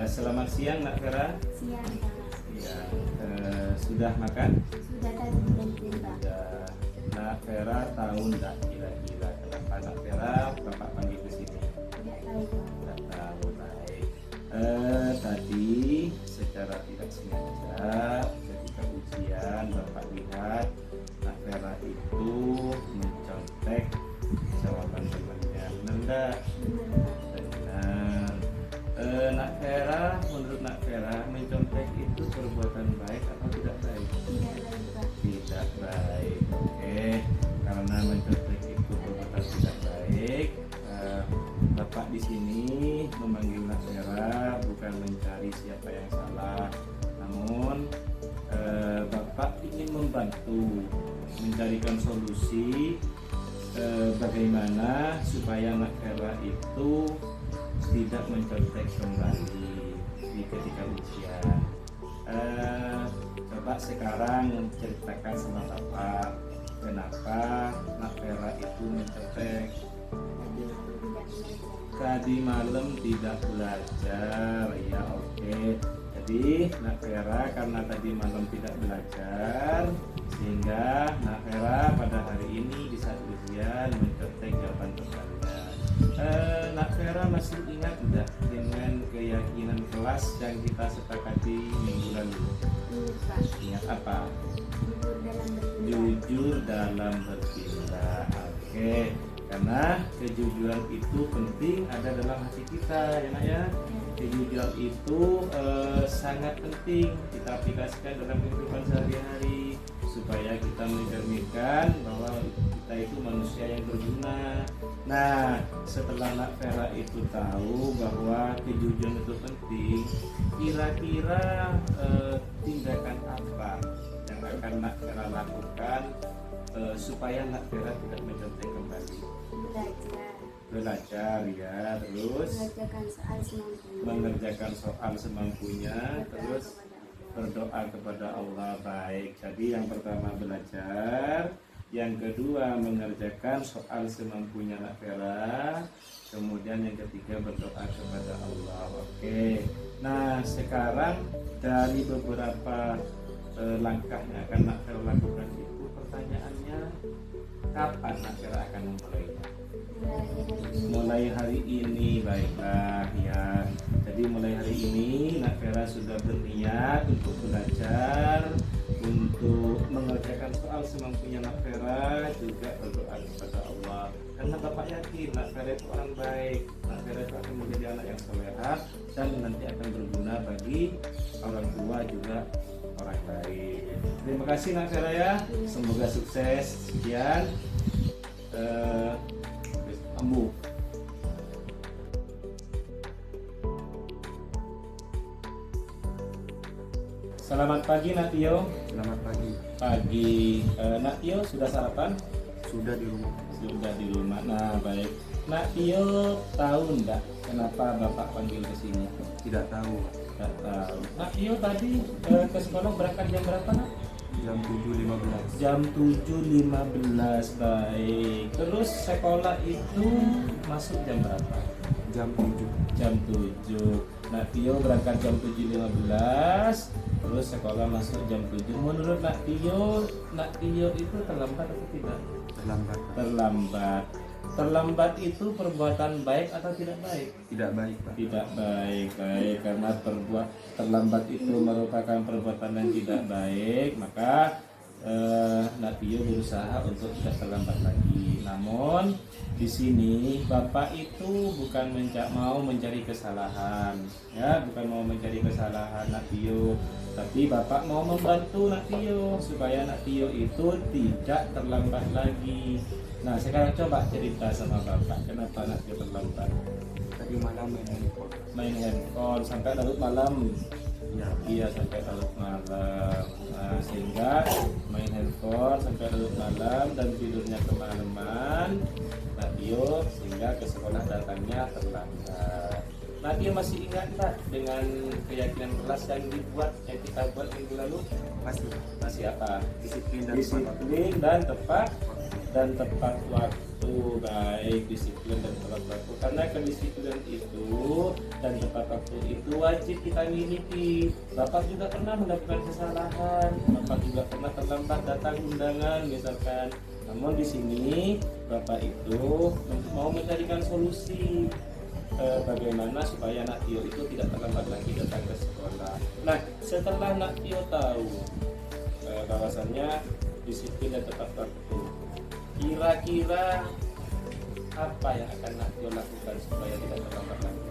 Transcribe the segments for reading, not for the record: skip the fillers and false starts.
Selamat siang Nak Vera. Siang, Ya, sudah makan? sudah tadi belum tiba. Sudah. Nak Vera tahu nggak kira-kira kenapa Nak Vera Bapak panggil ke sini? Tidak tahu Pak. Tidak tahu, baik. Tadi secara tidak sengaja ketika ujian Bapak lihat Nak Vera itu mencontek jawaban temannya. Benar nggak? Benar. Nak Vera, menurut Nak Vera, mencontek itu perbuatan baik atau tidak baik? Tidak baik Pak. Tidak baik. Oke, karena mencontek itu perbuatan tidak baik, Bapak di sini memanggil Nak Vera bukan mencari siapa yang salah, namun Bapak ingin membantu mencarikan solusi bagaimana supaya Nak Vera itu tidak mencontek kembali di ketika ujian. Coba sekarang ceritakan sama Bapak kenapa Nak Vera itu mencontek. Tadi malam tidak belajar, ya oke. Jadi Nak Vera karena tadi malam tidak belajar, sehingga Nak Vera pada hari ini di saat ujian mencontek jawaban pertanyaan. Nak Vera masih ingat tidak dengan keyakinan kelas yang kita sepakati minggu lalu? Pak. Ingat apa? Jujur dalam bertindak. Jujur dalam bertindak. Oke, karena kejujuran itu penting ada dalam hati kita, ya Nak ya. Kejujuran itu sangat penting kita aplikasikan dalam kehidupan sehari-hari supaya kita mencerminkan bahwa kita itu manusia yang berguna. Nah, setelah Nak Vera itu tahu bahwa kejujuran itu penting, kira-kira tindakan apa yang akan Nak Vera lakukan supaya Nak Vera tidak mencontek kembali? Belajar ya, terus mengerjakan soal semampunya, terus berdoa kepada Allah. Baik, jadi yang pertama belajar, yang kedua mengerjakan soal semampunya Nak Vera, kemudian yang ketiga berdoa kepada Allah. Oke, nah sekarang dari beberapa langkah yang akan Nak Vera lakukan itu, pertanyaannya kapan Nak Vera akan memulainya? Mulai hari ini. Baiklah ya, jadi mulai hari ini Nak Vera sudah berniat untuk belajar, untuk mengerjakan soal semampunya Nak Vera, juga berdoa kepada Allah. Karena Bapak yakin Nak Vera itu orang baik, Nak Vera itu akan menjadi anak yang soleha dan nanti akan berguna bagi orang tua juga orang baik. Terima kasih Nak Vera ya, semoga sukses. Sekian. Ambu. Selamat pagi Nak Tio. Selamat pagi. Pagi. Nak Tio sudah sarapan? Sudah di rumah. Sudah di rumah. Nah baik. Nak Tio tahu enggak kenapa Bapak panggil ke sini? Tidak tahu. Tidak tahu. Nak Tio tadi ke sekolah berangkat jam berapa Nak? Jam 7.15. Jam 7.15. Baik. Terus sekolah itu masuk jam berapa? Jam 7. Jam 7. Nak Tio berangkat jam 7.15, terus sekolah masuk jam 7. Menurut Nak Tio itu terlambat atau tidak? Terlambat. Terlambat. Terlambat itu perbuatan baik atau tidak baik? Tidak baik, Pak. Tidak baik, karena terlambat itu merupakan perbuatan yang tidak baik, maka Nak Tio berusaha untuk tidak terlambat lagi. Namun di sini Bapak itu bukan mau mencari kesalahan, ya, bukan mau mencari kesalahan Nak Tio, tapi Bapak mau membantu Nak Tio supaya Nak Tio itu tidak terlambat lagi. Nah sekarang coba cerita sama Bapak kenapa Nak Tio terlambat. Tadi malam main handphone. Main handphone sampai larut malam. Ya. Iya sampai larut malam. Nah, sehingga main handphone sampai larut malam dan tidurnya kemalaman. Nak Tio sehingga ke sekolah datangnya terlambat. Nah Tio masih ingat tak dengan keyakinan kelas yang kita buat minggu lalu? Masih. Masih apa? Disiplin dan Disiplin dan tepat dan tepat waktu. Baik, disiplin dan tepat waktu. Karena kedisiplinan itu dan tepat waktu itu wajib kita miliki. Bapak juga pernah melakukan kesalahan, Bapak juga pernah terlambat datang undangan misalkan. Namun di sini Bapak itu mau mencarikan solusi bagaimana supaya anak Tio itu tidak terlambat lagi datang ke sekolah. Nah, setelah anak Tio tahu bahwasannya disiplin dan tepat waktu, kira-kira apa yang akan anak Tio lakukan supaya tidak terlambat lagi?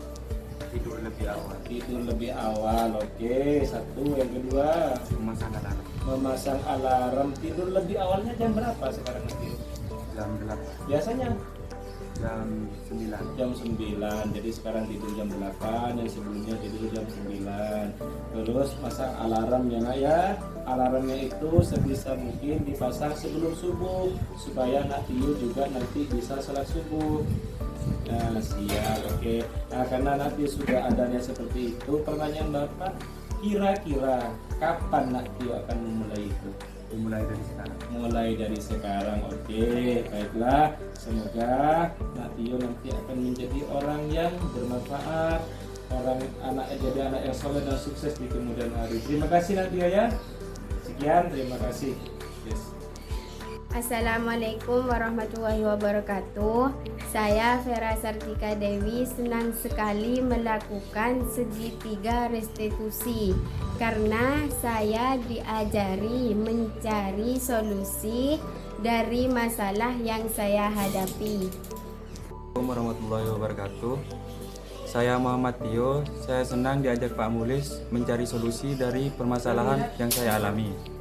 Tidur lebih awal. Tidur lebih awal, oke. Satu, yang kedua Memasang alarm memasang alarm. Tidur lebih awalnya jam berapa sekarang anak Tio? jam 8, Biasanya jam 9. jam 9, jadi sekarang tidur jam 8, yang sebelumnya tidur jam 9. Terus masang alarmnya, nah ya, alarmnya itu sebisa mungkin dipasang sebelum subuh supaya anak Tio juga nanti bisa sholat subuh. Nah, siap, oke. Nah, karena nanti sudah adanya seperti itu, pertanyaan Bapak, kira-kira kapan anak Tio akan memulai itu? Dimulai dari sekarang. Mulai dari sekarang, oke. Baiklah, semoga Nak Tio nanti akan menjadi orang yang bermanfaat, jadi anak yang soleh dan sukses di kemudian hari. Terima kasih Nak Tio ya. Sekian, terima kasih. Yes. Assalamualaikum warahmatullahi wabarakatuh. Saya Vera Sartika Dewi senang sekali melakukan segitiga restitusi karena saya diajari mencari solusi dari masalah yang saya hadapi. Assalamualaikum warahmatullahi wabarakatuh. Saya Muhammad Tio. Saya senang diajak Pak Mulis mencari solusi dari permasalahan yang saya alami.